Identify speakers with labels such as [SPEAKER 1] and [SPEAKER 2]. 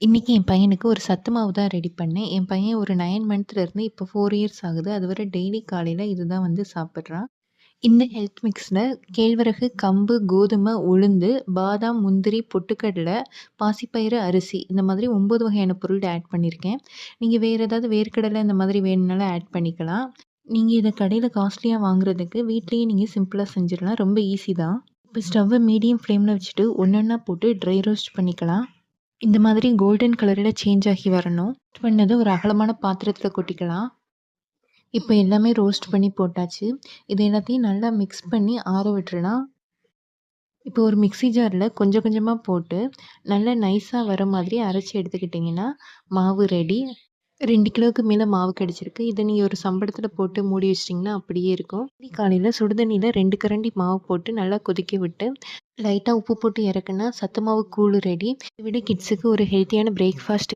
[SPEAKER 1] இன்னைக்கு என் பையனுக்கு ஒரு சத்து மாவு தான் ரெடி பண்ணேன். என் பையன் ஒரு 9 மந்த்ல இருந்து இப்போ 4 இயர்ஸ் ஆகுது. அதுவரை டெய்லி காலையில இதுதான் சாப்பிடுறான். இந்த ஹெல்த் மிக்ஸ்ல கேழ்வரகு, கம்பு, கோதுமை, உளுந்து, பாதாம், முந்திரி, பொட்டுக்கடலை, பாசிப்பயிறு, அரிசி இந்த மாதிரி 9 வகையான பொருள் ஆட் பண்ணியிருக்கேன். நீங்க வேற ஏதாவது வேர்க்கடலை இந்த மாதிரி வேணும்னாலும் ஆட் பண்ணிக்கலாம். நீங்க இத கடையில காஸ்ட்லியா வாங்குறதுக்கு வீட்லயே நீங்க சிம்பிளா செஞ்சிடலாம். ரொம்ப ஈஸி தான். இப்போ ஸ்டவ்வ மீடியம் ஃப்ளேம்ல வச்சுட்டு ஒண்ணொண்ணா போட்டு ட்ரை ரோஸ்ட் பண்ணிக்கலாம். இந்த மாதிரி கோல்டன் கலர்ல சேஞ்ச் ஆகி வரணும். ரோஸ்ட் பண்ணத ஒரு அகலமான பாத்திரத்துல கொட்டிக்கலாம். இப்ப எல்லாமே ரோஸ்ட் பண்ணி போட்டாச்சு. இது எல்லாத்தையும் நல்லா மிக்ஸ் பண்ணி ஆற விட்டுறலாம். இப்போ ஒரு மிக்ஸி ஜார்ல கொஞ்சம் கொஞ்சமா போட்டு நல்லா நைஸா வர மாதிரி அரைச்சு எடுத்துக்கிட்டிங்கன்னா, மாவு ரெடி. 2 கிலோவுக்கு மேல மாவு கிடைச்சிருக்கு. இத நீங்க ஒரு சம்படத்துல போட்டு மூடி வச்சுட்டீங்கன்னா அப்படியே இருக்கும். காலையில சுடுதண்ணீல 2 கரண்டி மாவு போட்டு நல்லா கொதிக்க விட்டு, லைட்டா உப்பு போட்டு இறக்குனா சத்து மாவு கூழு ரெடி. இத விட கிட்ஸுக்கு ஒரு ஹெல்த்தியான பிரேக்ஃபாஸ்ட்